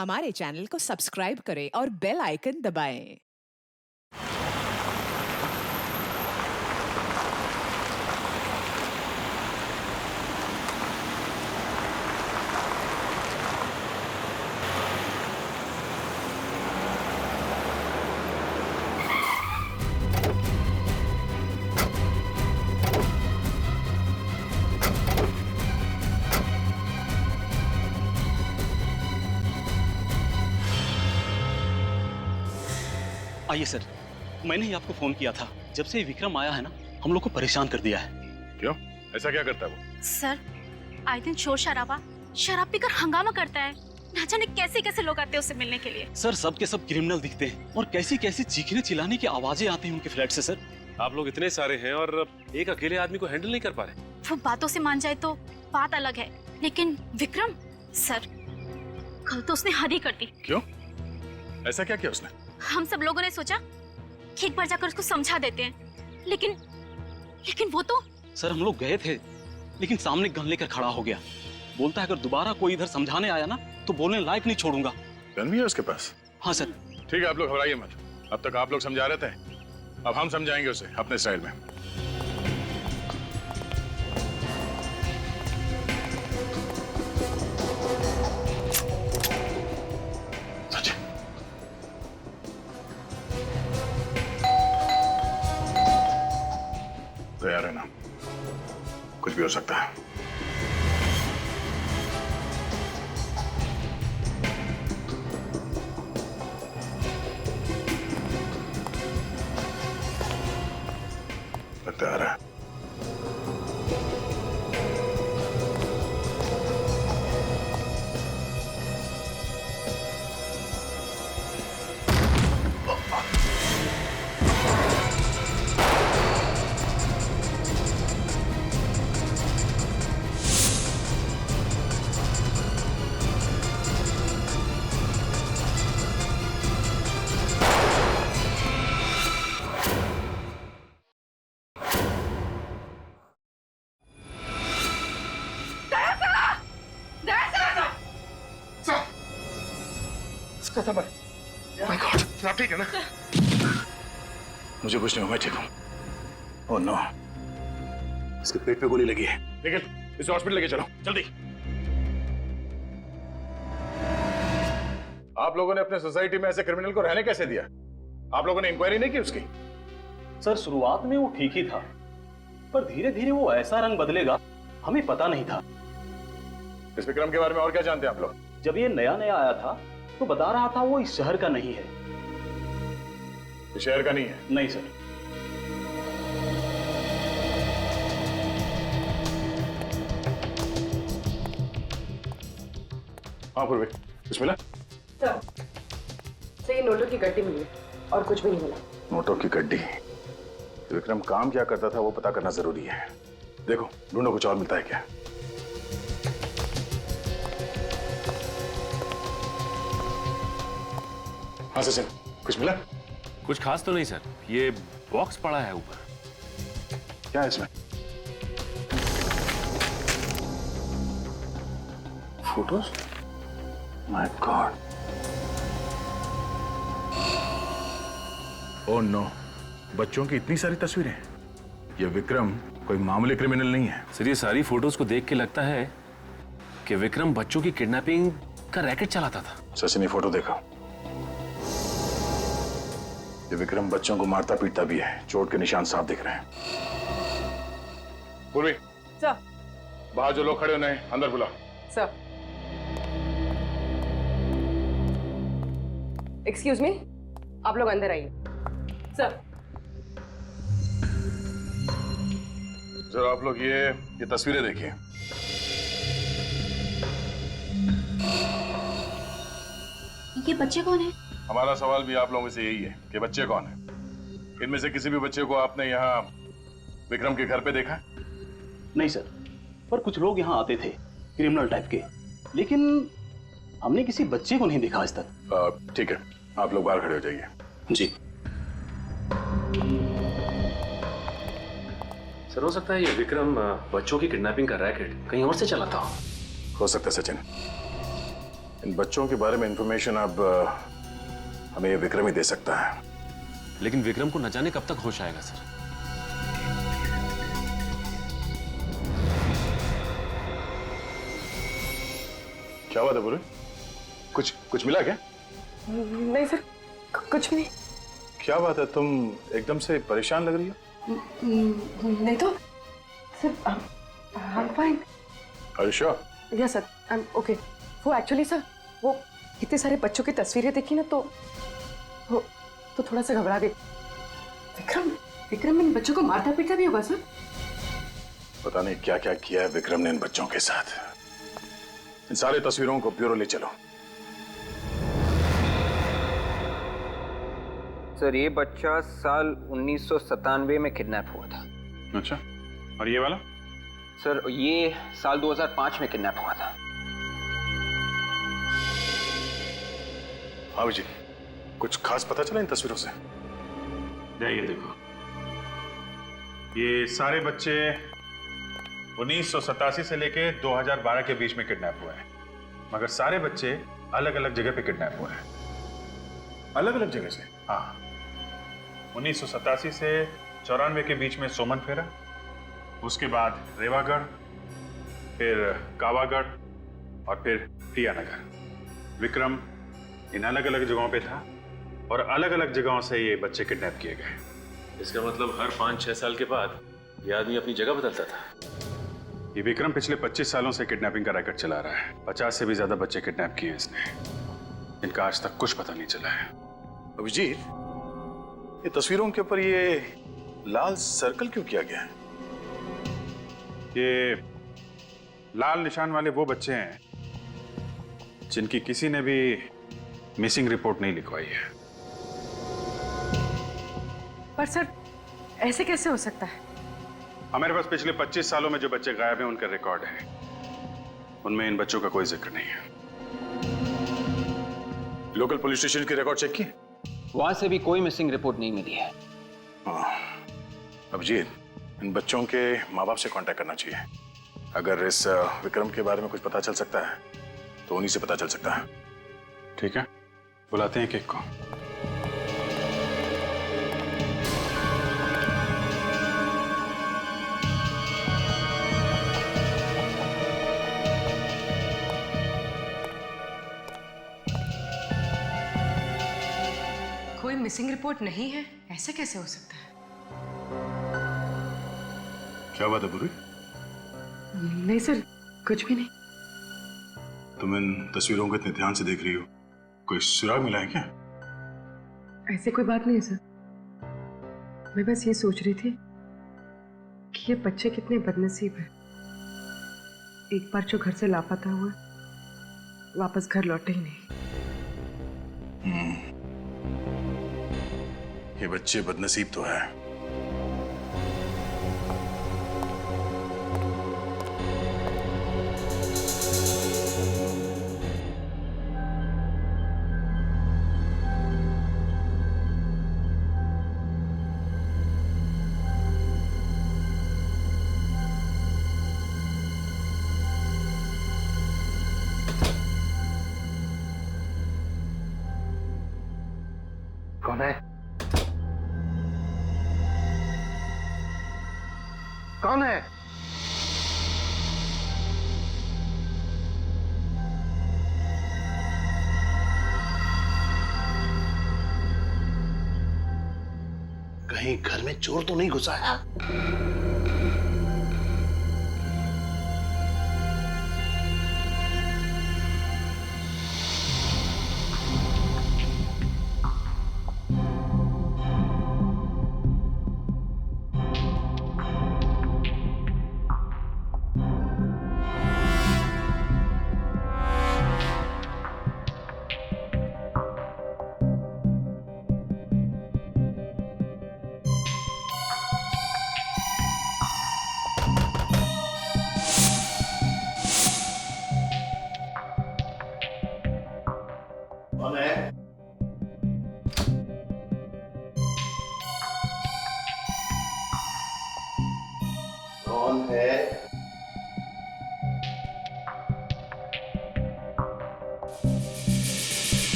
हमारे चैनल को सब्सक्राइब करें और बेल आइकन दबाएं। आइए सर, मैंने ही आपको फोन किया था। जब से विक्रम आया है ना, हम लोग को परेशान कर दिया है। क्यों? ऐसा क्या करता है वो? सर, आए दिन शोर शराब पीकर हंगामा करता है। ना जाने कैसे कैसे लोग आते हैं उससे मिलने के लिए। सर, सब के सब क्रिमिनल दिखते हैं और कैसी कैसी चीखने चिल्लाने की आवाजें आती हैं उनके फ्लैट से। सर, आप लोग इतने सारे हैं और एक अकेले आदमी को हैंडल नहीं कर पा रहे। वो बातों से मान जाए तो बात अलग है, लेकिन विक्रम सर, कल तो उसने हद ही कर दी। क्यों? ऐसा क्या किया उसने? हम सब लोगों ने सोचा कि एक बार जाकर उसको समझा देते हैं, लेकिन वो तो। सर, हम लोग गए थे, लेकिन सामने गन लेकर खड़ा हो गया। बोलता है अगर दोबारा कोई इधर समझाने आया ना तो बोलने लायक नहीं छोड़ूंगा। गन भी है उसके पास? हाँ सर। ठीक है, आप लोग घबराइए मत। अब तक आप लोग समझा रहे थे, अब हम समझाएंगे उसे अपने स्टाइल में। तैयार है ना? कुछ भी हो सकता है। तैयार है। आप ठीक है ना? मुझे कुछ नहीं हुआ, मैं ठीक हूँ। ओह नो, इसके पेट पे गोली लगी है। लेकिन इसे हॉस्पिटल लेके चलो जल्दी। आप लोगों ने अपने सोसाइटी में ऐसे क्रिमिनल को रहने कैसे दिया? आप लोगों ने इंक्वायरी नहीं की उसकी? सर, शुरुआत में वो ठीक ही था, पर धीरे धीरे वो ऐसा रंग बदलेगा हमें पता नहीं था। इस विक्रम के बारे में और क्या जानते हैं आप लोग? जब ये नया नया आया था तो बता रहा था वो इस शहर का नहीं है। इस शहर का नहीं है? नहीं सर। हाँ पूर्वी, कुछ मिला? सर, ये नोटों की गड्डी मिली और कुछ भी नहीं मिला। नोटों की गड्डी? विक्रम काम क्या करता था वो पता करना जरूरी है। देखो, ढूंढो कुछ और मिलता है क्या। हाँ सचिन, कुछ मिला? कुछ खास तो नहीं सर, ये बॉक्स पड़ा है ऊपर। क्या है इसमें? Photos? My god. Oh no, बच्चों की इतनी सारी तस्वीरें। ये विक्रम कोई मामूली क्रिमिनल नहीं है। सर, ये सारी फोटोज को देख के लगता है कि विक्रम बच्चों की किडनैपिंग का रैकेट चलाता था। सचिन, ये फोटो देखो। ये विक्रम बच्चों को मारता पीटता भी है, चोट के निशान साफ दिख रहे हैं। पूर्वी, सर। बाहर जो लोग खड़े हुए हैं अंदर बुला। सर, एक्सक्यूज मी, आप लोग अंदर आइए। सर, जरा आप लोग ये तस्वीरें देखिए। ये बच्चे कौन है? हमारा सवाल भी आप लोगों से यही है कि बच्चे कौन हैं? इनमें से किसी भी बच्चे को आपने यहाँ विक्रम के घर पे देखा है? नहीं सर, पर कुछ लोग यहाँ आते थे क्रिमिनल टाइप के, लेकिन हमने किसी बच्चे को नहीं देखा आज तक। ठीक है, आप लोग बाहर खड़े हो जाइए। जी सर, हो सकता है ये विक्रम बच्चों की किडनैपिंग का रैकेट कहीं और से चलाता हो। हो सकता है सचिन, इन बच्चों के बारे में इंफॉर्मेशन अब हमें ये विक्रम ही दे सकता है। लेकिन विक्रम को न जाने कब तक होश आएगा सर। क्या बात है बुरे? कुछ मिला क्या? नहीं सर, कुछ भी नहीं। क्या बात है, तुम एकदम से परेशान लग रही हो? नहीं तो sir, I am fine. Are you sure? Yes sir, I am okay. वो एक्चुअली सर, वो इतने सारे बच्चों की तस्वीरें देखी ना तो थोड़ा सा घबरा गई। विक्रम इन बच्चों को मारता पीटता भी होगा सर? पता नहीं क्या क्या किया है विक्रम ने इन बच्चों के साथ। इन सारे तस्वीरों को ब्यूरो ले चलो। सर ये बच्चा साल 1997 में किडनैप हुआ था। अच्छा, और ये वाला? सर ये साल 2005 में किडनैप हुआ था। हाँ जी, कुछ खास पता चला इन तस्वीरों से? ये देखो, ये सारे बच्चे 1987 से लेके 2012 के बीच में किडनैप हुए हैं, मगर सारे बच्चे अलग अलग जगह पे किडनैप हुए हैं। अलग अलग जगह से? हाँ, 1987 से 94 के बीच में सोमन फेरा, उसके बाद रेवागढ़, फिर कावागढ़ और फिर प्रियानगर। विक्रम इन अलग अलग जगहों पे था और अलग अलग जगहों से ये बच्चे किडनैप किए गए। इसका मतलब हर 5-6 साल के बाद ये आदमी अपनी जगह बदलता था। ये विक्रम पिछले 25 सालों से किडनैपिंग का रैकेट चला रहा है। 50 से भी ज्यादा बच्चे किडनैप किए इसने। इनका आज तक कुछ पता नहीं चला है। अभिजीत, ये तस्वीरों के ऊपर ये लाल सर्कल क्यों किया गया है? ये लाल निशान वाले वो बच्चे हैं जिनकी किसी ने भी मिसिंग रिपोर्ट नहीं लिखवाई है। पर सर ऐसे कैसे हो सकता है? हमारे पास पिछले 25 सालों में जो बच्चे गायब हैं उनका रिकॉर्ड है, उनमें इन बच्चों का कोई जिक्र नहीं है। लोकल पुलिस स्टेशन की रिकॉर्ड चेक की? वहां से भी कोई मिसिंग रिपोर्ट नहीं मिली है। अभिजीत, इन बच्चों के माँ बाप से कांटेक्ट करना चाहिए। अगर इस विक्रम के बारे में कुछ पता चल सकता है तो उन्हीं से पता चल सकता है। ठीक है, बुलाते हैं केक को। कोई मिसिंग रिपोर्ट नहीं है, ऐसा कैसे हो सकता है? क्या बात है बुरी? नहीं सर, कुछ भी नहीं। तुम इन तस्वीरों को इतने ध्यान से देख रही हो, कोई सुराग मिला है क्या? ऐसे कोई बात नहीं है सर। मैं बस ये सोच रही थी कि ये बच्चे कितने बदनसीब हैं। एक बार जो घर से लापता हुआ, वापस घर लौटे ही नहीं। ये बच्चे बदनसीब तो है। कौन है? कौन है? कहीं घर में चोर तो नहीं घुसा है?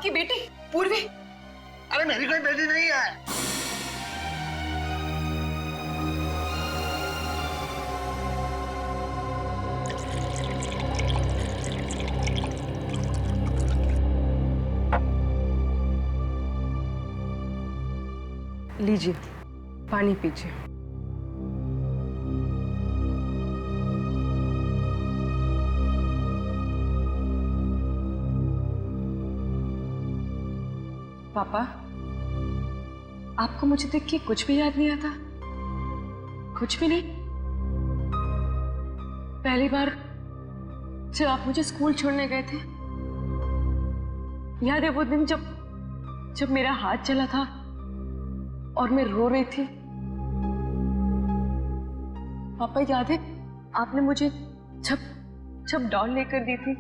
आपकी बेटी पूर्वी? अरे मेरी कोई बेटी नहीं है। लीजिए, पानी पीजिए। पापा, आपको मुझे देख के कुछ भी याद नहीं आता? कुछ भी नहीं? पहली बार जब आप मुझे स्कूल छोड़ने गए थे, याद है वो दिन जब मेरा हाथ चला था और मैं रो रही थी? पापा, याद है आपने मुझे जब डॉल लेकर दी थी?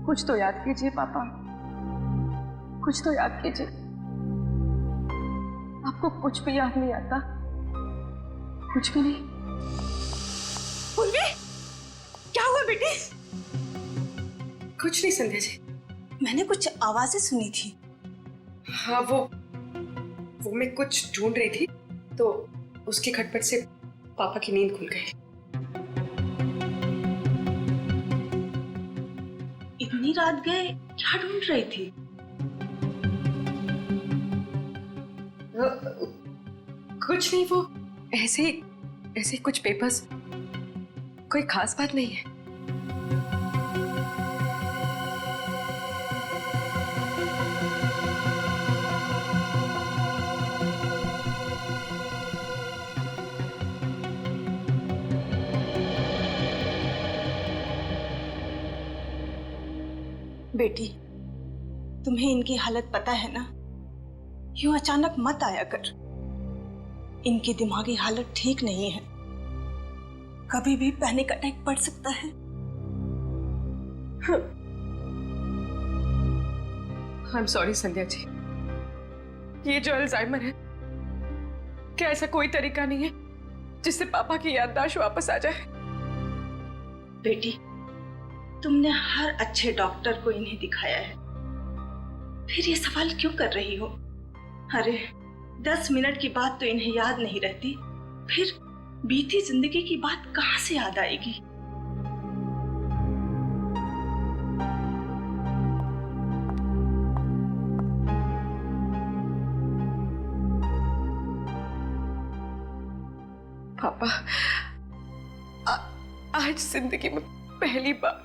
कुछ तो याद कीजिए पापा, कुछ तो याद कीजिए। आपको कुछ भी याद नहीं आता? कुछ भी नहीं? पूर्वी, क्या हुआ बेटी? कुछ नहीं संध्या जी। मैंने कुछ आवाजें सुनी थी। हाँ, वो मैं कुछ ढूंढ रही थी तो उसकी खटपट से पापा की नींद खुल गई। इतनी रात गए क्या ढूंढ रही थी? कुछ नहीं, वो ऐसे ही कुछ पेपर्स, कोई खास बात नहीं है। बेटी, तुम्हें इनकी हालत पता है ना? यूं अचानक मत आया कर। इनकी दिमागी हालत ठीक नहीं है, कभी भी पैनिक अटैक पड़ सकता है। I am sorry Sandhya ji, ये जो अल्जाइमर है, क्या ऐसा कोई तरीका नहीं है जिससे पापा की याददाश्त वापस आ जाए? बेटी, तुमने हर अच्छे डॉक्टर को इन्हें दिखाया है, फिर ये सवाल क्यों कर रही हो? अरे 10 मिनट की बात तो इन्हें याद नहीं रहती, फिर बीती जिंदगी की बात कहां से याद आएगी? पापा, आज जिंदगी में पहली बार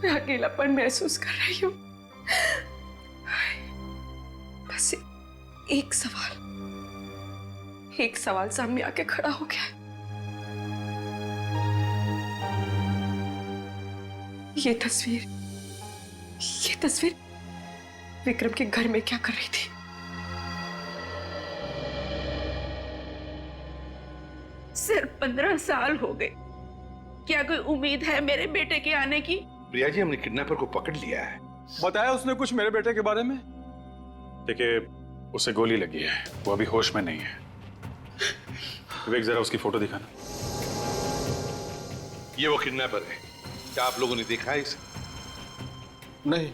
मैं अकेलापन महसूस कर रही हूँ। बस एक सवाल सामने आके खड़ा हो गया। ये तस्वीर विक्रम के घर में क्या कर रही थी? सिर्फ 15 साल हो गए, क्या कोई उम्मीद है मेरे बेटे के आने की? प्रिया जी, हमने किडनैपर को पकड़ लिया है। बताया उसने कुछ मेरे बेटे के बारे में? देखिए, उसे गोली लगी है, वो अभी होश में नहीं है। विवेक, जरा उसकी फोटो दिखाना। ये वो किडनैपर है, क्या आप लोगों ने देखा है इसे? नहीं।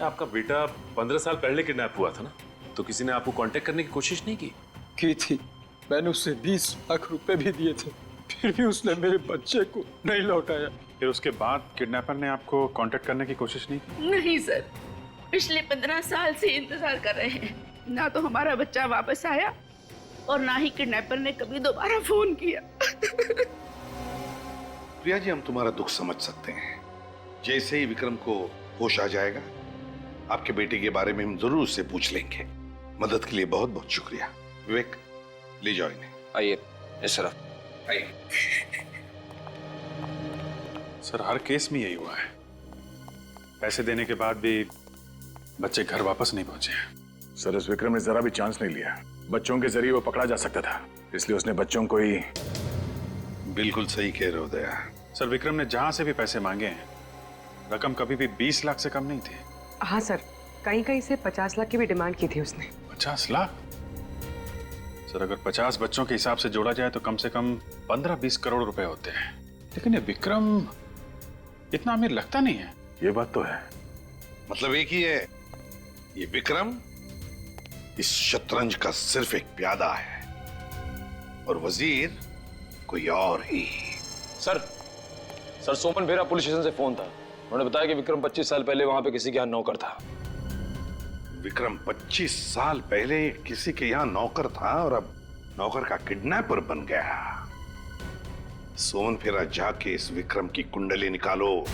आपका बेटा 15 साल पहले किडनैप हुआ था ना, तो किसी ने आपको कांटेक्ट करने की कोशिश नहीं की थी? मैंने उसे 20 लाख रुपए भी दिए थे, फिर भी उसने मेरे बच्चे को नहीं लौटाया। फिर उसके बाद किडनैपर ने आपको कांटेक्ट करने की कोशिश नहीं की? नहीं सर, पिछले 15 साल से इंतजार कर रहे हैं। ना तो हमारा बच्चा वापस आया और ना ही किडनैपर ने कभी दोबारा फोन किया। प्रिया जी, हम तुम्हारा दुख समझ सकते हैं। जैसे ही विक्रम को होश आ जाएगा, आपके बेटे के बारे में हम जरूर उससे पूछ लेंगे। मदद के लिए बहुत बहुत शुक्रिया। विवेक, ले जाओ इन्हें। आइए इस तरफ आइए। सर, हर केस में यही हुआ है, पैसे देने के बाद भी बच्चे घर वापस नहीं पहुंचे। सर, इस विक्रम ने जरा भी चांस नहीं लिया। बच्चों के जरिए वो पकड़ा जा सकता था, इसलिए उसने बच्चों को ही। बिल्कुल सही कह रहे हो दया। सर, विक्रम ने जहां से भी पैसे मांगे हैं, रकम कभी भी 20 लाख से कम नहीं थी। हाँ सर, कहीं से 50 लाख की भी डिमांड की थी उसने। 50 लाख? सर, अगर 50 बच्चों के हिसाब से जोड़ा जाए तो कम से कम 15-20 करोड़ रुपए होते हैं। लेकिन ये विक्रम इतना अमीर लगता नहीं है। ये बात तो है, मतलब एक ही है, ये विक्रम इस शतरंज का सिर्फ एक प्यादा है और वजीर कोई और ही। सर सोमन फेरा पुलिस स्टेशन से फोन था। उन्होंने बताया कि विक्रम 25 साल पहले वहां पे किसी के यहाँ नौकर था। विक्रम 25 साल पहले किसी के यहाँ नौकर था और अब नौकर का किडनैपर बन गया। सोमन फेरा जाके इस विक्रम की कुंडली निकालो।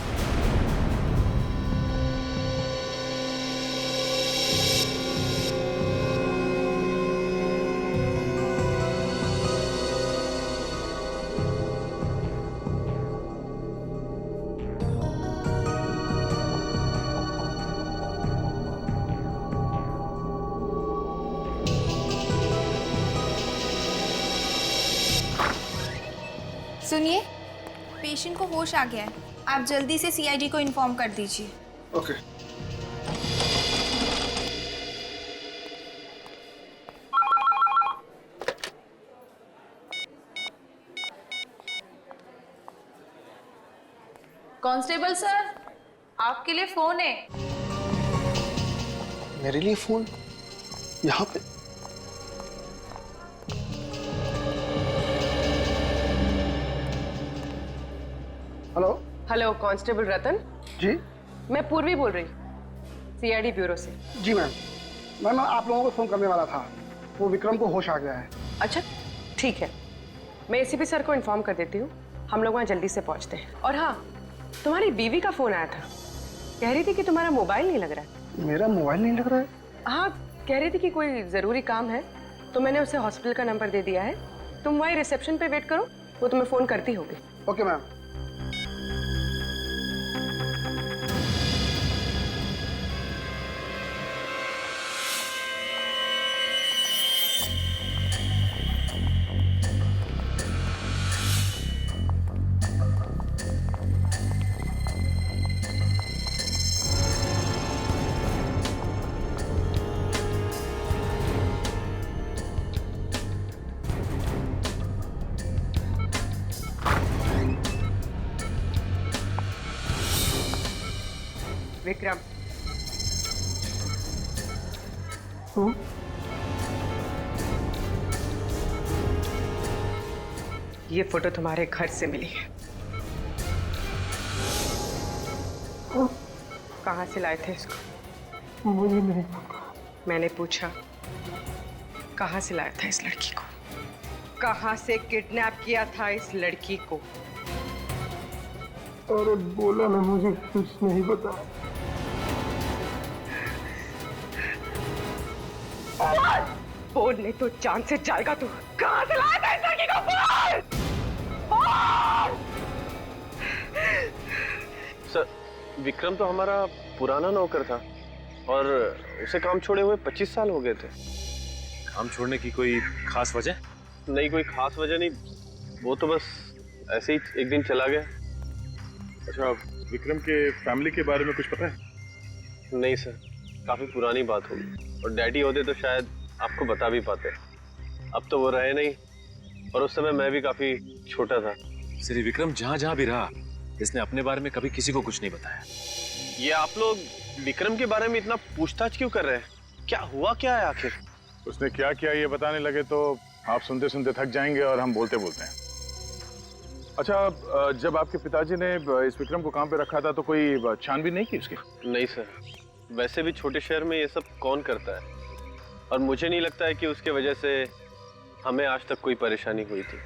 सुनिए, पेशेंट को होश आ गया है। आप जल्दी से सीआईडी को इन्फॉर्म कर दीजिए। ओके। कांस्टेबल सर, आपके लिए फोन है। मेरे लिए फोन? यहाँ पे? हेलो। हेलो, कांस्टेबल रतन? जी। मैं पूर्वी बोल रही, सीआईडी ब्यूरो से। जी मैम। मैम आप लोगों को फोन करने वाला था, वो विक्रम को होश आ गया है। अच्छा ठीक है, मैं एसीपी सर को इन्फॉर्म कर देती हूँ। हम लोग वहाँ जल्दी से पहुँचते हैं। और हाँ, तुम्हारी बीवी का फोन आया था, कह रही थी कि तुम्हारा मोबाइल नहीं लग रहा है। मेरा मोबाइल नहीं लग रहा है? हाँ, कह रही थी कि कोई जरूरी काम है, तो मैंने उसे हॉस्पिटल का नंबर दे दिया है। तुम वही रिसेप्शन पे वेट करो, वो तुम्हें फोन करती होगी। Okay ma'am. विक्रम, ये फोटो तुम्हारे घर से मिली है। कहाँ से लाए थे इसको? मुझे नहीं पता। मैंने पूछा, कहाँ से लाया था इस लड़की को? कहाँ से किडनैप किया था इस लड़की को? अरे बोला ना, मुझे कुछ नहीं पता। बोल नहीं तो जान से जाएगा तू। कहाँ से लाया था इस लड़की को? बोल! सर, विक्रम तो हमारा पुराना नौकर था और उसे काम छोड़े हुए 25 साल हो गए थे। काम छोड़ने की कोई खास वजह? नहीं, कोई खास वजह नहीं, वो तो बस ऐसे ही एक दिन चला गया। अच्छा, विक्रम के फैमिली के बारे में कुछ पता है? नहीं सर, काफी पुरानी बात होगी, और डैडी होते तो शायद आपको बता भी पाते। अब तो वो रहे नहीं, और उस समय मैं भी काफी छोटा था। श्री विक्रम जहाँ भी रहा, इसने अपने बारे में कभी किसी को कुछ नहीं बताया। ये आप लोग विक्रम के बारे में इतना पूछताछ क्यों कर रहे हैं? क्या हुआ क्या है आखिर? उसने क्या किया ये बताने लगे तो आप सुनते सुनते थक जाएंगे और हम बोलते बोलते हैं। अच्छा, जब आपके पिताजी ने इस विक्रम को काम पे रखा था तो कोई छानबीन नहीं की उसकी? नहीं सर, वैसे भी छोटे शहर में ये सब कौन करता है, और मुझे नहीं लगता है कि उसके वजह से हमें आज तक कोई परेशानी हुई थी।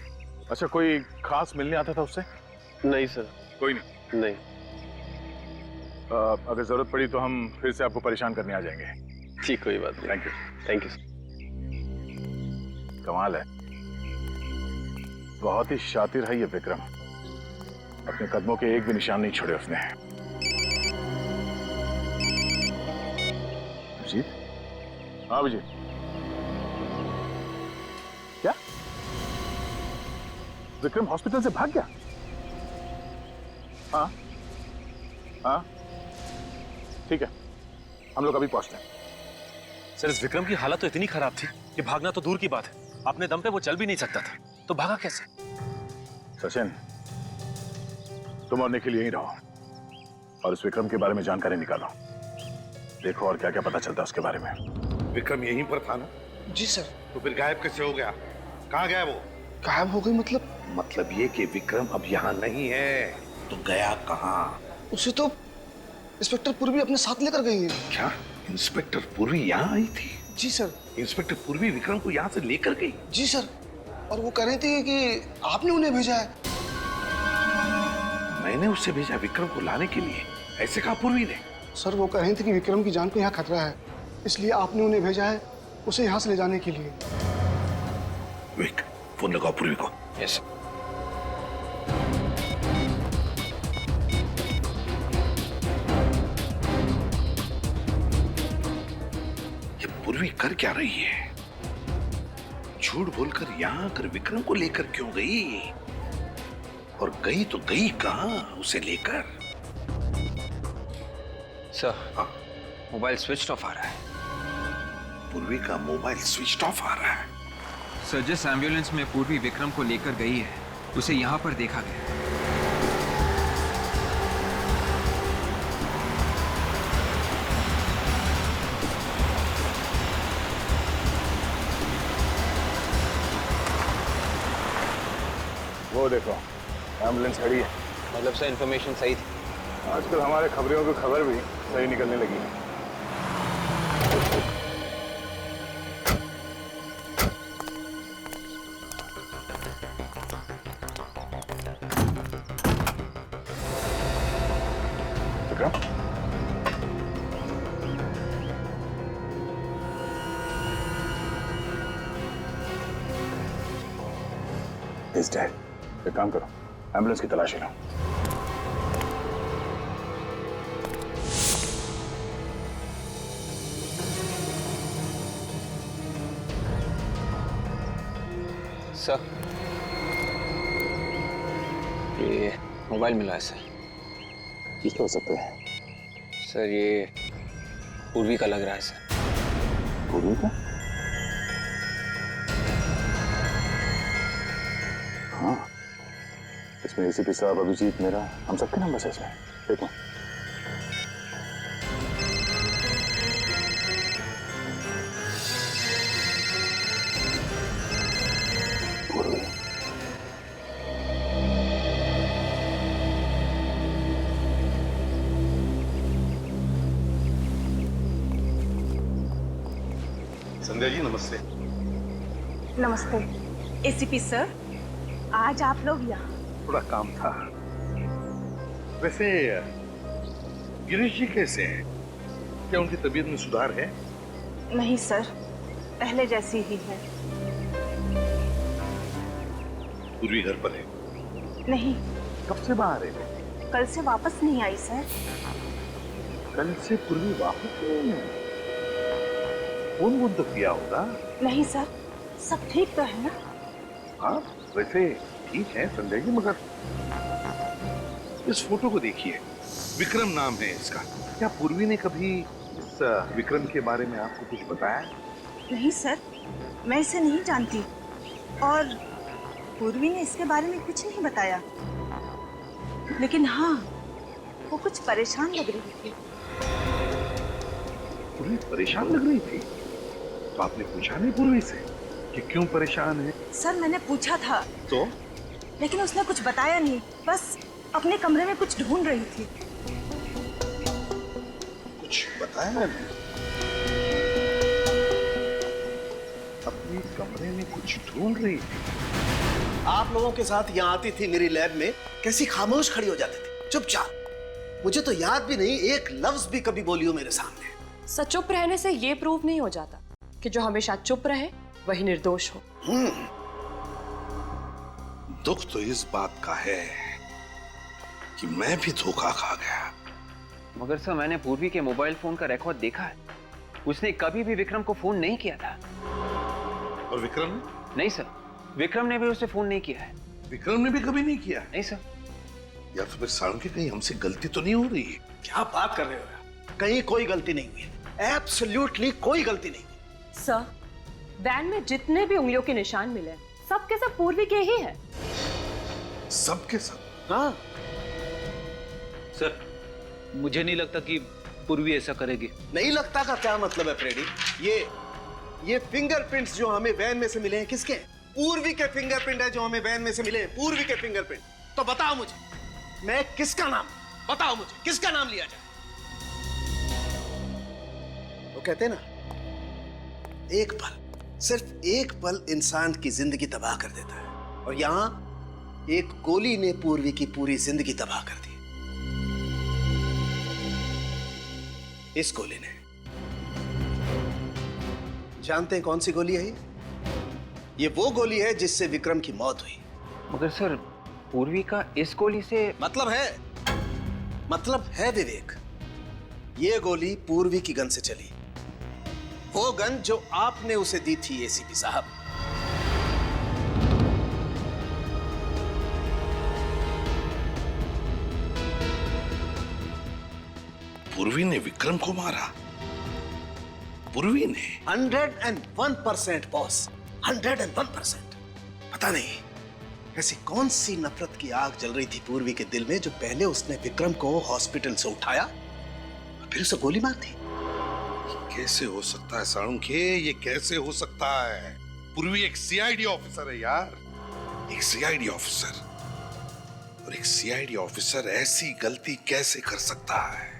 अच्छा, कोई खास मिलने आता था उससे? नहीं सर। कोई नहीं? नहीं। अगर जरूरत पड़ी तो हम फिर से आपको परेशान करने आ जाएंगे। जी कोई बात नहीं। Thank you. Thank you sir. कमाल है, बहुत ही शातिर है ये विक्रम। अपने कदमों के एक भी निशान नहीं छोड़े उसने। अभिजीत? हाँ अभिजीत, क्या विक्रम हॉस्पिटल से भाग गया? हाँ हाँ ठीक है, हम लोग अभी पहुंचते हैं। सर, इस विक्रम की हालत तो इतनी खराब थी कि भागना तो दूर की बात है, अपने दम पे वो चल भी नहीं सकता था, तो भागा कैसे? सचिन, तुम और निखिल यहीं रहो और इस विक्रम के बारे में जानकारी निकालो। देखो और क्या क्या पता चलता है उसके बारे में। विक्रम यहीं पर था ना? जी सर। तो फिर गायब कैसे हो गया? कहाँ गया वो? गायब हो गई मतलब? मतलब ये कि विक्रम अब यहाँ नहीं है, तो गया कहाँ? उसे तो इंस्पेक्टर पूर्वी अपने साथ लेकर गई है। क्या इंस्पेक्टर पूर्वी यहाँ आई थी? जी सर। इंस्पेक्टर पूर्वी विक्रम को यहाँ से लेकर गई? जी सर, और वो कह रही थी कि आपने उन्हें भेजा है। मैंने उसे भेजा विक्रम को लाने के लिए, ऐसे कहा पूर्वी ने? सर वो कह रही थी कि विक्रम की जान को यहाँ खतरा है, इसलिए आपने उन्हें भेजा है उसे यहाँ से ले जाने के लिए। विक, फोन लगाओ पूर्वी को। यस। ये पूर्वी कर क्या रही है? झूठ बोलकर यहाँ आकर विक्रम को लेकर क्यों गई? और गई तो गई कहाँ उसे लेकर? सर, मोबाइल स्विच ऑफ आ रहा है। पूर्वी का मोबाइल स्विच ऑफ आ रहा है? सर, जिस एम्बुलेंस में पूर्वी विक्रम को लेकर गई है उसे यहाँ पर देखा गया। वो देखो एम्बुलेंस खड़ी है। मतलब सर इन्फॉर्मेशन सही थी? आजकल हमारे खबरियों की खबर भी सही निकलने लगी है। He's dead. एक काम करो, एम्बुलेंस की तलाशी लो। सर, ये मोबाइल मिला है सर। किसका हो सकता है? सर ये पूर्वी का लग रहा है सर। पूर्वी का? हाँ, इसमें एसीपी साहब, अभिजीत, मेरा, हम सबके नंबर है इसमें। देखो संध्या जी नमस्ते। नमस्ते। एसीपी सर, आज आप लोग यहाँ? थोड़ा काम था। वैसे गिरीश जी कैसे हैं? क्या उनकी तबीयत में सुधार है? नहीं सर, पहले जैसी ही है। पूर्वी घर पर है? नहीं। कब से बाहर है? कल से वापस नहीं आई सर। कल से पूर्वी वापस नहीं है? फोन वोन तो किया होगा? नहीं सर, सब ठीक तो है ना? हाँ वैसे ठीक है संजय जी, मगर इस फोटो को देखिए, विक्रम नाम है इसका। क्या पूर्वी ने कभी इस विक्रम के बारे में आपको कुछ बताया? नहीं सर, मैं इसे नहीं जानती और पूर्वी ने इसके बारे में कुछ नहीं बताया। लेकिन हाँ, वो कुछ परेशान लग रही थी। पूर्वी परेशान लग रही थी? तो आपने पूछा नहीं पूर्वी से कि क्यों परेशान है? सर मैंने पूछा था तो? लेकिन उसने कुछ बताया नहीं, बस अपने कमरे में कुछ ढूंढ रही थी। कुछ बताया नहीं? अपने कमरे में कुछ ढूंढ रही थी? आप लोगों के साथ यहाँ आती थी मेरी लैब में, कैसी खामोश खड़ी हो जाती थी, चुपचाप। मुझे तो याद भी नहीं एक लफ्ज भी कभी बोली हो मेरे सामने। सच चुप रहने से ये प्रूव नहीं हो जाता कि जो हमेशा चुप रहे वही निर्दोष हो। दुख तो इस बात का है कि मैं भी धोखा खा गया। मगर सर मैंने पूर्वी के मोबाइल फोन का रिकॉर्ड देखा है, उसने कभी भी विक्रम को फोन नहीं किया था। और विक्रम ने? नहीं सर, विक्रम ने भी उसे फोन नहीं किया है। विक्रम ने भी कभी नहीं किया? नहीं सर। या तो फिर साळुंखे कहीं हमसे गलती तो नहीं हो रही है? क्या बात कर रहे हो? कहीं कोई गलती नहीं हुई, एब्सोल्युटली कोई गलती नहीं। सर, वैन में जितने भी उंगलियों के निशान मिले सब के सब पूर्वी के ही है। सब के सब? हाँ सर, मुझे नहीं लगता कि पूर्वी ऐसा करेगी। नहीं लगता का क्या मतलब है फ्रेडी? ये फिंगरप्रिंट्स जो हमें वैन में से मिले हैं किसके हैं? पूर्वी के फिंगरप्रिंट है जो हमें वैन में से मिले हैं, पूर्वी के फिंगरप्रिंट। तो बताओ मुझे, मैं किसका नाम, बताओ मुझे किसका नाम लिया जाए? वो कहते हैं ना, एक पल, सिर्फ एक पल इंसान की जिंदगी तबाह कर देता है, और यहां एक गोली ने पूर्वी की पूरी जिंदगी तबाह कर दी। इस गोली ने, जानते हैं कौन सी गोली है ये वो गोली है जिससे विक्रम की मौत हुई। मगर सर, पूर्वी का इस गोली से मतलब है विवेक, ये गोली पूर्वी की गन से चली, वो गन जो आपने उसे दी थी एसीपी साहब। पूर्वी ने विक्रम को मारा? पूर्वी ने? 101% बॉस, 101%। पता नहीं ऐसी कौन सी नफरत की आग जल रही थी पूर्वी के दिल में जो पहले उसने विक्रम को हॉस्पिटल से उठाया और फिर उसे गोली मार दी। कैसे हो सकता है साळुंखे, ये कैसे हो सकता है? पूर्वी एक सीआईडी ऑफिसर है यार, एक सीआईडी ऑफिसर, और एक सीआईडी ऑफिसर ऐसी गलती कैसे कर सकता है?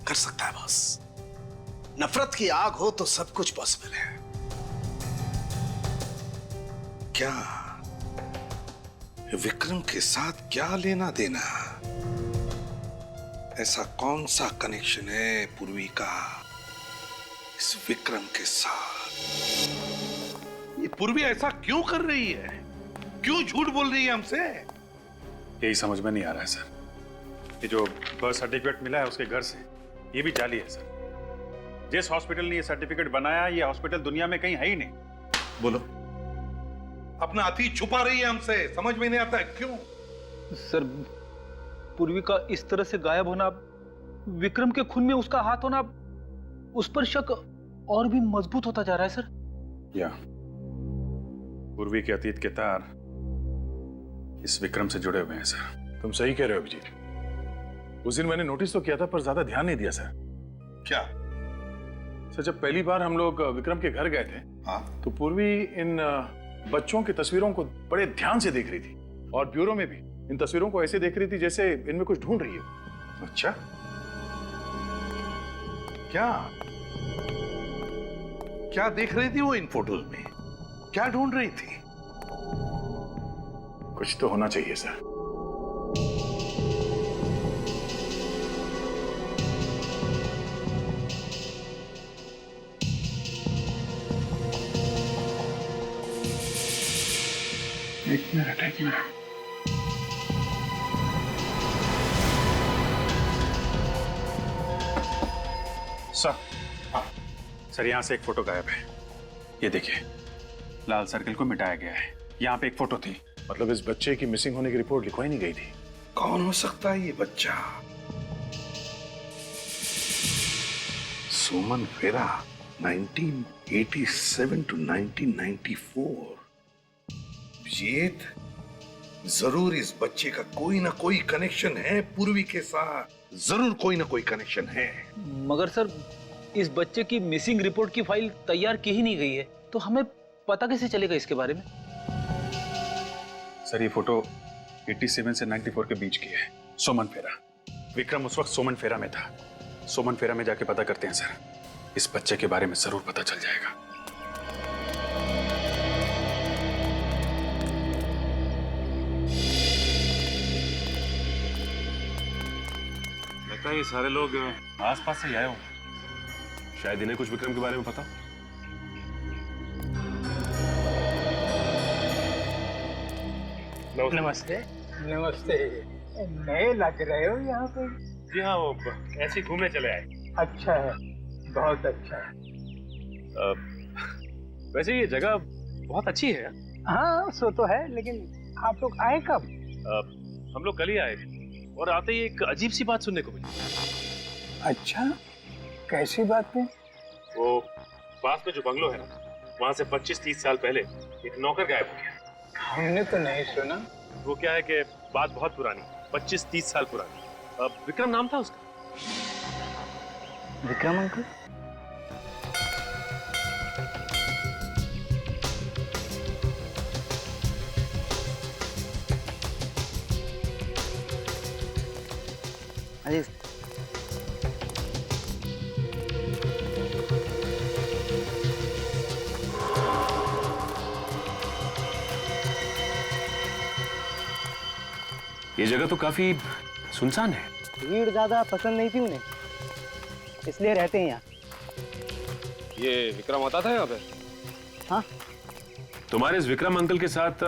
कर सकता है बॉस, नफरत की आग हो तो सब कुछ पॉसिबल है। क्या विक्रम के साथ क्या लेना देना? ऐसा कौन सा कनेक्शन है पूर्वी का इस विक्रम के साथ? ये पूर्वी ऐसा क्यों कर रही है? क्यों झूठ बोल रही है हमसे? यही समझ में नहीं आ रहा है सर। ये जो बर्थ सर्टिफिकेट मिला है उसके घर से, ये भी जाली है सर। जिस हॉस्पिटल ने ये सर्टिफिकेट बनाया, ये हॉस्पिटल दुनिया में कहीं है ही नहीं। बोलो, अपना अतीत छुपा रही है हमसे, समझ में नहीं आता है क्यों? सर, पूर्वी का इस तरह से गायब होना, विक्रम के खून में उसका हाथ होना, उस पर शक और भी मजबूत होता जा रहा है सर। या पूर्वी के अतीत के तार इस विक्रम से जुड़े हुए हैं सर। तुम सही कह रहे हो अभिजीत। उस दिन मैंने नोटिस तो किया था पर ज्यादा ध्यान नहीं दिया सर। क्या सर, जब पहली बार हम लोग विक्रम के घर गए थे, हाँ, तो पूर्वी इन बच्चों की तस्वीरों को बड़े ध्यान से देख रही थी, और ब्यूरो में भी इन तस्वीरों को ऐसे देख रही थी जैसे इनमें कुछ ढूंढ रही है। अच्छा, क्या देख रही थी वो इन फोटोज में? क्या ढूंढ रही थी? कुछ तो होना चाहिए सर। एक मिनट। सर, यहाँ से एक फोटो गायब है। ये देखिए, लाल सर्कल को मिटाया गया है। यहाँ पे एक फोटो थी। मतलब इस बच्चे की मिसिंग होने की रिपोर्ट लिखवाई नहीं गई थी। कौन हो सकता है ये बच्चा? सुमन फेरा, 1987 to 1994। अभिजीत, जरूर इस बच्चे का कोई ना कोई कनेक्शन है पूर्वी के साथ, जरूर कोई ना कोई कनेक्शन है। मगर सर, इस बच्चे की मिसिंग रिपोर्ट की फाइल तैयार की ही नहीं गई है, तो हमें पता कैसे चलेगा इसके बारे में? सर, ये फोटो 87 से 94 के बीच की है। सोमन फेरा, विक्रम उस वक्त सोमन फेरा में था। सोमन फेरा में जाके पता करते हैं सर, इस बच्चे के बारे में जरूर पता चल जाएगा। लगता है ये सारे लोग आसपास से आए हो, शायद इन्हें कुछ विक्रम के बारे में पता। नमस्ते। नए लग रहे हो यहाँ पे? जी हाँ, वो ऐसे घूमने चले आए। अच्छा है, बहुत अच्छा है। वैसे ये जगह बहुत अच्छी है। हाँ, सो तो है, लेकिन आप लोग आए कब? हम लोग कल ही आए और आते ही एक अजीब सी बात सुनने को मिली। अच्छा, कैसी बात है? वो पास में जो बंगलो है ना, वहाँ से 25-30 साल पहले एक नौकर गायब हो गया। हमने तो नहीं सुना। वो क्या है कि बात बहुत पुरानी, 25-30 साल पुरानी। विक्रम नाम था उसका। विक्रम अंकल? अरे ये जगह तो काफी सुनसान है। भीड़ ज्यादा पसंद नहीं थी उन्हें, इसलिए रहते हैं यहाँ। ये विक्रम आता था यहाँ पे? हाँ। तुम्हारे इस विक्रम अंकल के साथ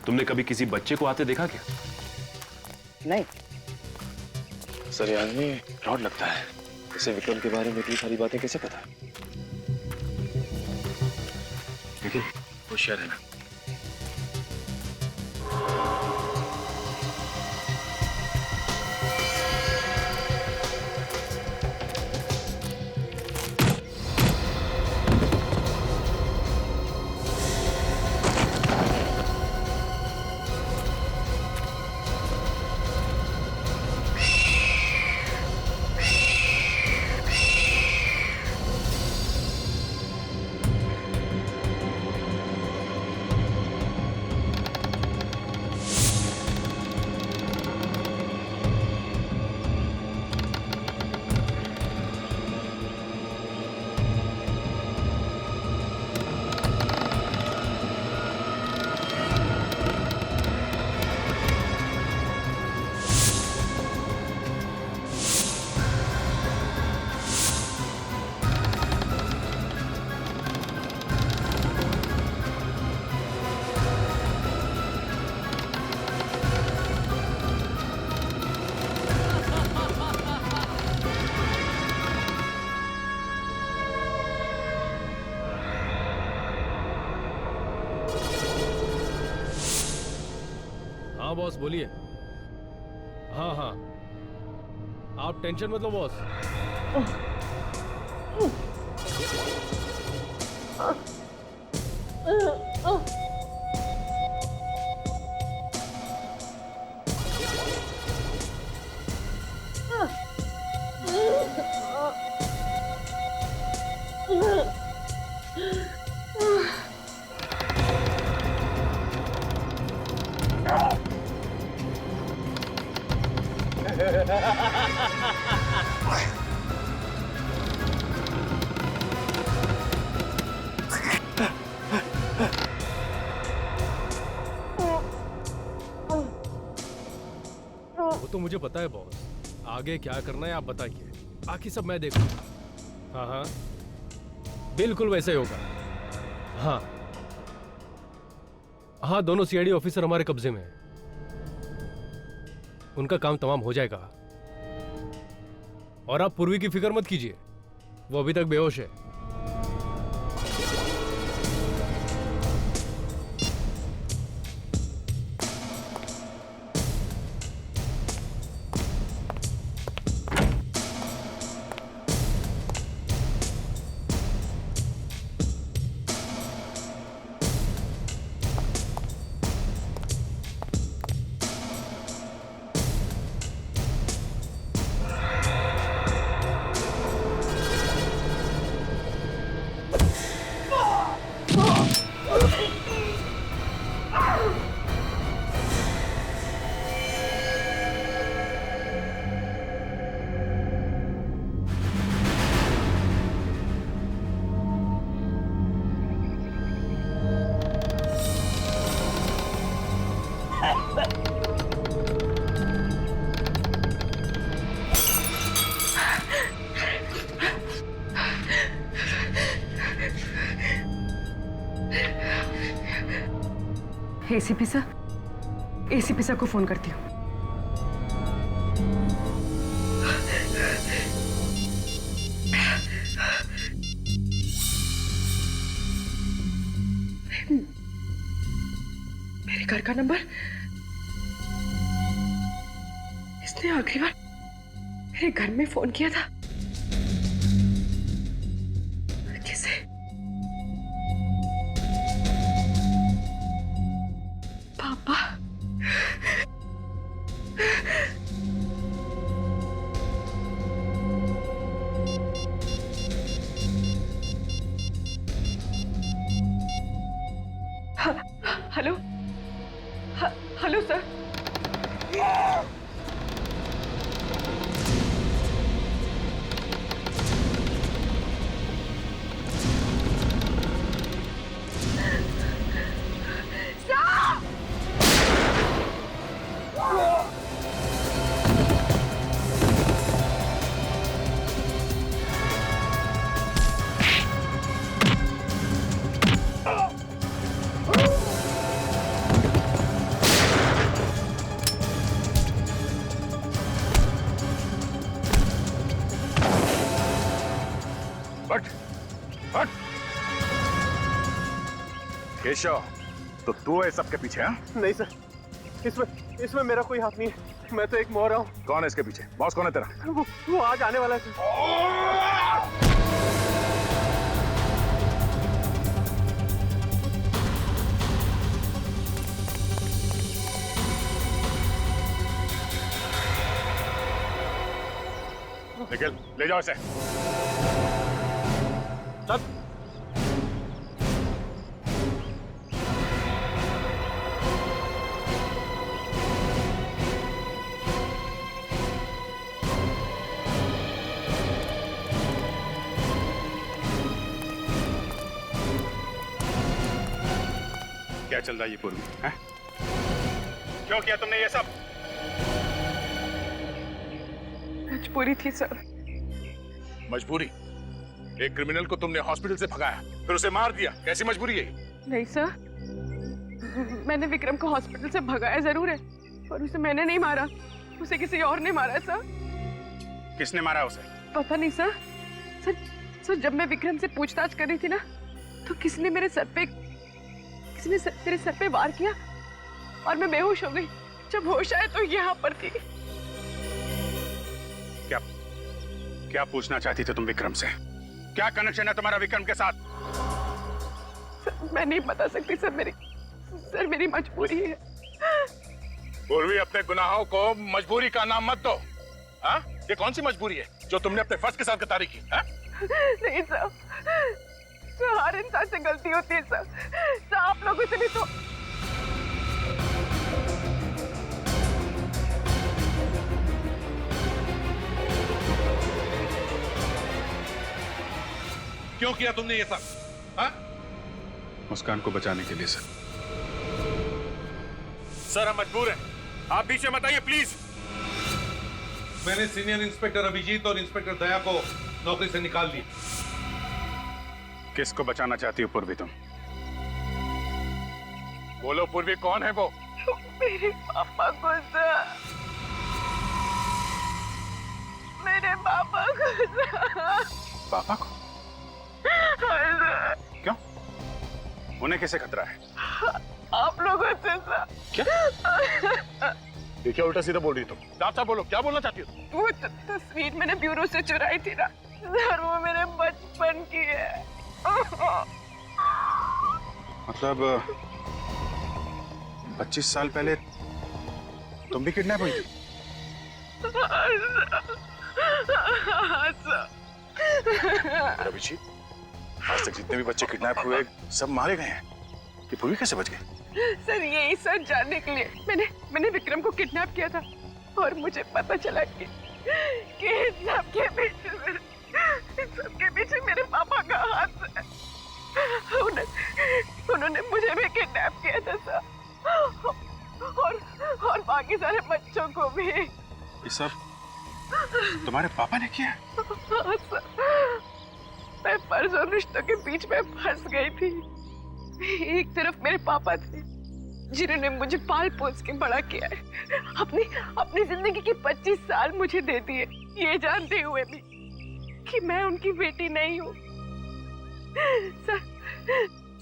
तुमने कभी किसी बच्चे को आते देखा क्या? नहीं। सर, ये आदमी फ्रॉड लगता है। इसे विक्रम के बारे में इतनी सारी बातें कैसे पता? लेकिन होशियार है ना। हाँ बॉस बोलिए। हाँ हाँ, आप टेंशन मत लो बॉस। वो तो मुझे पता है बॉस, आगे क्या करना है आप बताइए, बाकी सब मैं देखूंगा। हाँ हाँ बिल्कुल वैसे ही होगा। हाँ हाँ, दोनों सीआईडी ऑफिसर हमारे कब्जे में हैं। उनका काम तमाम हो जाएगा। और आप पूर्वी की फिक्र मत कीजिए, वो अभी तक बेहोश है। एसीपी सर को फोन करती हूँ। मेरे घर का नंबर, इसने आखिरी बार मेरे घर में फोन किया था। किसे? पापा। हट हट। केशव, तो तू है सबके पीछे? हाँ नहीं सर, इसमें मेरा कोई हाथ नहीं है। मैं तो एक मोहरा हूँ। कौन है इसके पीछे? बॉस कौन है तेरा? वो आज आने वाला है सर। निखिल, ले जाओ इसे। चल। क्या चल रहा है ये पूर्वी? हैं? क्यों किया तुमने ये सब? मजबूरी थी सर। मजबूरी? एक क्रिमिनल को तुमने हॉस्पिटल से भगाया, फिर उसे मार दिया, कैसी मजबूरी है? नहीं सर, मैंने विक्रम को हॉस्पिटल से भगाया जरूर है, पर उसे मैंने नहीं मारा, उसे किसी और ने मारा सर। किसने मारा उसे? पता नहीं सर। सर जब मैं विक्रम से पूछताछ कर रही थी ना, तो किसी ने मेरे सर पे वार किया और मैं बेहोश हो गई। जब होश आया तो यहाँ पर थी। क्या पूछना चाहती थे तुम विक्रम से? क्या कनेक्शन है तुम्हारा विक्रम के साथ? सर, मैं नहीं बता सकती सर, मेरी मजबूरी है। पूर्वी, अपने गुनाहों को मजबूरी का नाम मत दो। हाँ? ये कौन सी मजबूरी है जो तुमने अपने फर्ज के साथ कतारी की? हाँ? नहीं सर, हर इंसान से गलती होती है सर। आप लोगों से भी तो। क्यों किया तुमने ये सब? हाँ? मुस्कान को बचाने के लिए सर। सर, हम मजबूर हैं, आप पीछे मत आइए प्लीज। मैंने सीनियर इंस्पेक्टर अभिजीत और इंस्पेक्टर दया को नौकरी से निकाल दिया। किसको बचाना चाहती हो पूर्वी तुम? बोलो पूर्वी, कौन है वो? मेरे पापा को सर, मेरे पापा को सर। पापा को? क्यों? उन्हें कैसे खतरा है? आप लोगों से सर। क्या? देखिए, उल्टा सीधा बोल रही तुम। साफ बोलो, क्या बोलना चाहती हो? वो तस्वीर मैंने ब्यूरो से चुराई थी ना सर, वो मेरे बचपन की है। मतलब 25 साल पहले तुम भी किडनैप हुई थी? अभिजीत, आज तक जितने भी बच्चे किडनैप हुए सब मारे गए हैं। ये पूर्वी कैसे बच गए? सर यही सच जानने के लिए मैंने विक्रम को किडनैप किया था, और मुझे पता चला कि सबके पीछे मेरे पापा का हाथ है। उन्होंने मुझे भी किडनैप किया था सर, और बाकी सारे बच्चों को भी। ये सब तुम्हारे पापा ने किया? हाँ सर, मैं फर्ज और रिश्तों के बीच में फंस गई थी। एक तरफ मेरे पापा थे जिन्होंने मुझे पाल पोस के बड़ा किया है, अपनी जिंदगी के 25 साल मुझे दे दिए, ये जानते हुए भी कि मैं उनकी बेटी नहीं हूँ।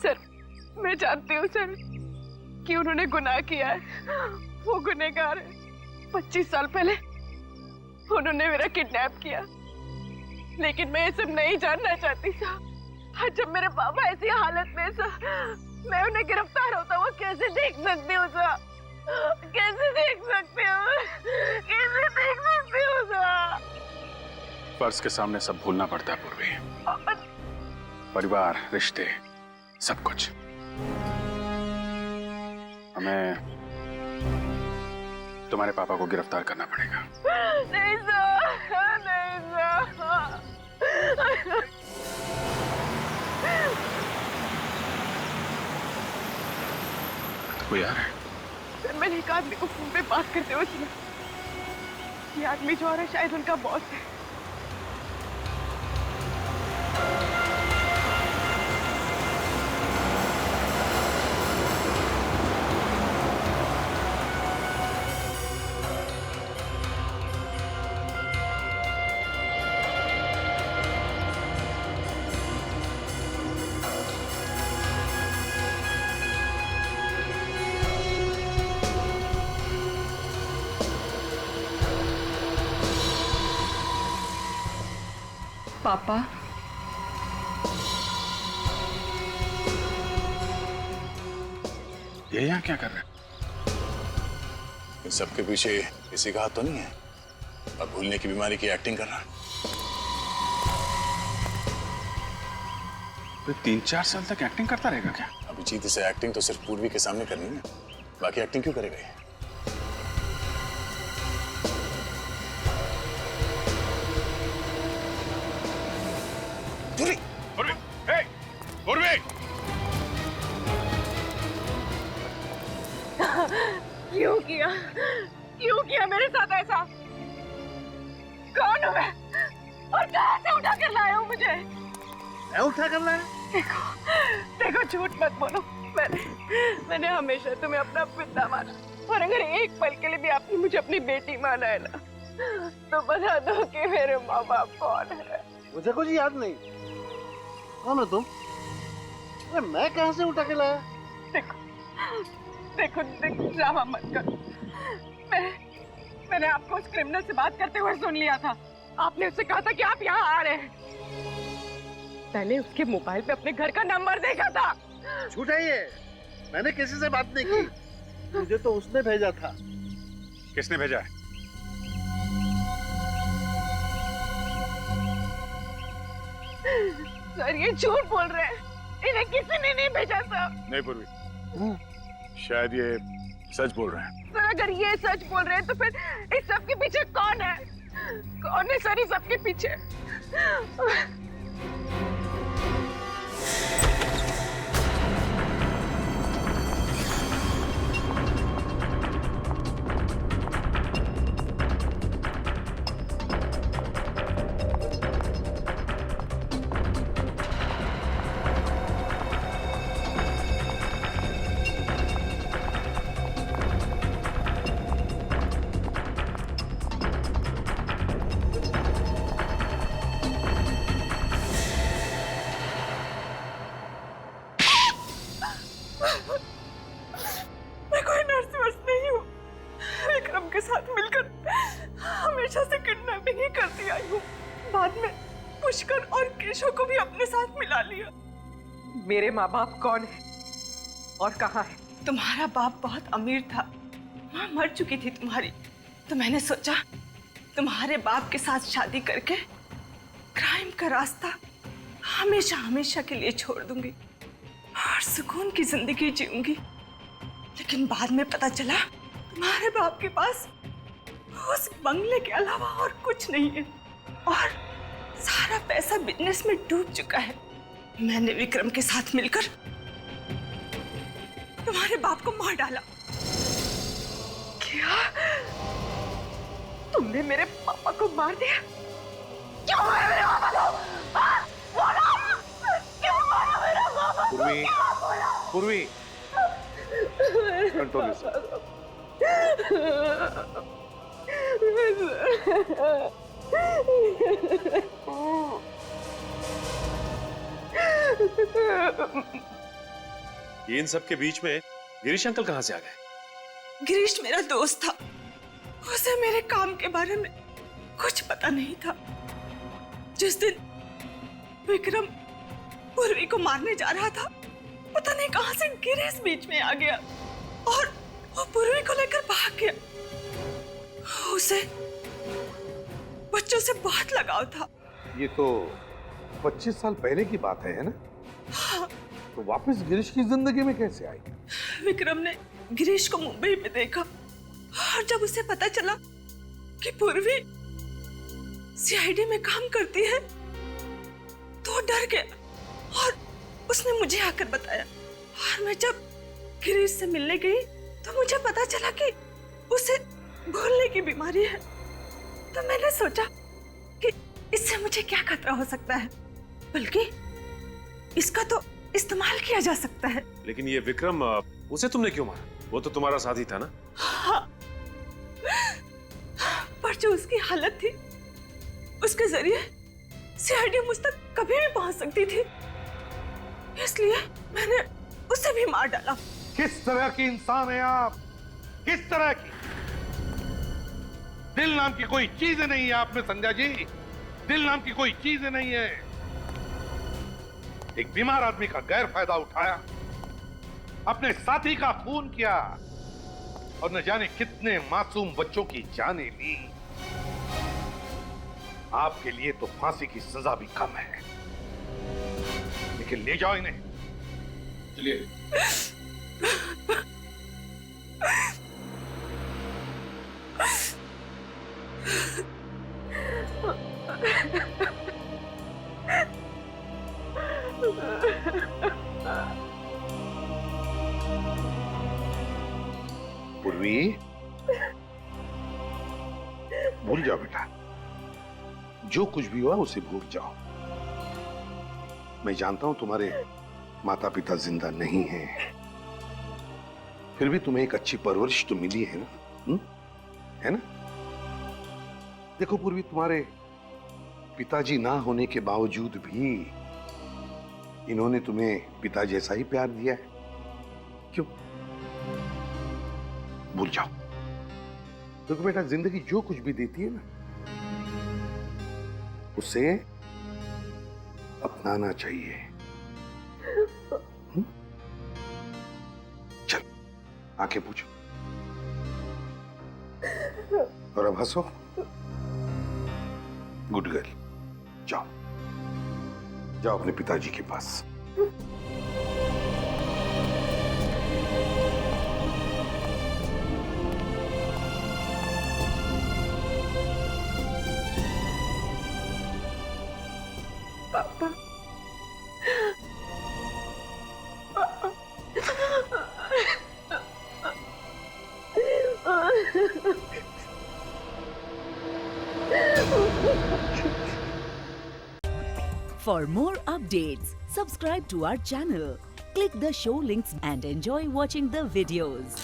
सर मैं जानती हूँ सर कि उन्होंने गुनाह किया है, वो गुनहगार है। 25 साल पहले उन्होंने मेरा किडनैप किया, लेकिन मैं ये सब नहीं जानना चाहती सर। जब मेरे पापा ऐसी हालत में सर, मैं उन्हें गिरफ्तार होता हुआ कैसे देख सकती हूँ सर? कैसे देख सकती हूँ? कैसे देख सकती हूँ सर? फर्ज के सामने सब भूलना पड़ता है पूर्वी। परिवार, रिश्ते, सब कुछ। हमें तुम्हारे पापा को गिरफ्तार करना पड़ेगा। नहीं सर, नहीं सर। कोई आ रहा है? सर मैंने एक आदमी को फोन पे बात करते हुए सुना। ये आदमी जो आ रहा है शायद उनका बॉस है। पापा, ये यहाँ क्या कर रहे हैं? इन सबके पीछे किसी का हाथ तो नहीं है? अब भूलने की बीमारी की एक्टिंग कर रहा है। तो 3-4 साल तक एक्टिंग करता रहेगा क्या? अभिजीत इसे एक्टिंग तो सिर्फ पूर्वी के सामने करनी है, बाकी एक्टिंग क्यों करेगा ये? क्यों किया मेरे साथ ऐसा? कौन हूँ मैं और कहाँ से उठा कर लाए हो मुझे? मैं उठा कर लाया? देखो झूठ मत बोलो, मैंने हमेशा तुम्हें अपना पिता माना, और अगर एक पल के लिए भी आपने मुझे अपनी बेटी माना है ना, तो बता दो कि मेरे माँ बाप कौन है। मुझे कुछ याद नहीं। कौन हो तुम? अरे मैं कहाँ से उठा के लाया? देखो ड्रामा मत करो। मैंने आपको उस क्रिमिनल से बात करते हुए सुन लिया था। आपने उससे कहा था कि आप यहाँ आ रहे हैं। मैंने उसके मोबाइल पे अपने घर का नंबर देखा था। झूठ है ये। मैंने किसी से बात नहीं की। मुझे तो उसने भेजा था। किसने भेजा है? सर ये झूठ बोल रहे हैं, इन्हें किसी ने नहीं भेजा था। नहीं पूर्वी, शायद ये सच बोल रहे हैं। सर अगर ये सच बोल रहे हैं तो फिर इस सब के पीछे कौन है? कौन है सर इस सब के पीछे? मैं कोई नर्स वर्स नहीं हूँ। विक्रम के साथ मिलकर हमेशा से किडनैपिंग ही करती आई हूँ। बाद में पुष्कर और केशव को भी अपने साथ मिला लिया। मेरे माँ बाप कौन है और कहाँ है? तुम्हारा बाप बहुत अमीर था, माँ मर चुकी थी तुम्हारी, तो मैंने सोचा तुम्हारे बाप के साथ शादी करके क्राइम का रास्ता हमेशा हमेशा के लिए छोड़ दूंगी और सुकून की जिंदगी जीऊंगी। लेकिन बाद में पता चला तुम्हारे बाप के पास उस बंगले के अलावा और कुछ नहीं है और सारा पैसा बिजनेस में डूब चुका है। मैंने विक्रम के साथ मिलकर तुम्हारे बाप को मार डाला। क्या तुमने मेरे पापा को मार दिया? क्यों मारा मेरे पापा को? बोलो, क्यों मारा मेरे पापा को? पूर्वी, कंट्रोल योरसेल्फ। ये इन सब के बीच में गिरीश अंकल कहाँ से आ गए? गिरीश मेरा दोस्त था, उसे मेरे काम के बारे में कुछ पता नहीं था। जिस दिन विक्रम पूर्वी को मारने जा रहा था, पता नहीं कहां से गिरीश बीच में आ गया और वो पूर्वी को लेकर भाग गया। उसे बच्चों से बहुत लगाव था। ये तो 25 साल पहले की बात है ना? हाँ। तो वापस गिरीश की जिंदगी में कैसे आई? विक्रम ने गिरीश को मुंबई में देखा और जब उसे पता चला कि पूर्वी सीआईडी में काम करती है तो डर गया और उसने मुझे आकर बताया। और मैं जब गिरीश से मिलने गई तो मुझे पता चला कि उसे भूलने की बीमारी है। तो मैंने सोचा कि इससे मुझे क्या खतरा हो सकता है, बल्कि इसका तो इस्तेमाल किया जा सकता है। लेकिन ये विक्रम, उसे तुमने क्यों मारा? वो तो तुम्हारा साथी था ना? हाँ। पर जो उसकी हालत थी, उसके जरिए सीआईडी मुझ तक कभी भी पहुंच सकती थी, इसलिए मैंने उसे भी मार डाला। किस तरह की इंसान है आप? किस तरह की? दिल नाम की कोई चीज नहीं है आप में संध्या जी। दिल नाम की कोई चीज नहीं है। एक बीमार आदमी का गैर फायदा उठाया, अपने साथी का खून किया और न जाने कितने मासूम बच्चों की जानें ली। आपके लिए तो फांसी की सजा भी कम है, लेकिन ले जाओ इन्हें। चलिए। पूर्वी, भूल जाओ बेटा, जो कुछ भी हुआ उसे भूल जाओ। मैं जानता हूं तुम्हारे माता पिता जिंदा नहीं हैं, फिर भी तुम्हें एक अच्छी परवरिश तो मिली है ना, है ना? देखो पूर्वी, तुम्हारे पिताजी ना होने के बावजूद भी इन्होंने तुम्हें पिता जैसा ही प्यार दिया है। क्यों? भूल जाओ। देखो बेटा, जिंदगी जो कुछ भी देती है ना, उसे अपनाना चाहिए। चल, आंखें पूछो और अब हंसो। गुड गर्ल, जाओ जाओ अपने पिताजी के पास। पापा, For more updates, subscribe to our channel, click the show links and enjoy watching the videos.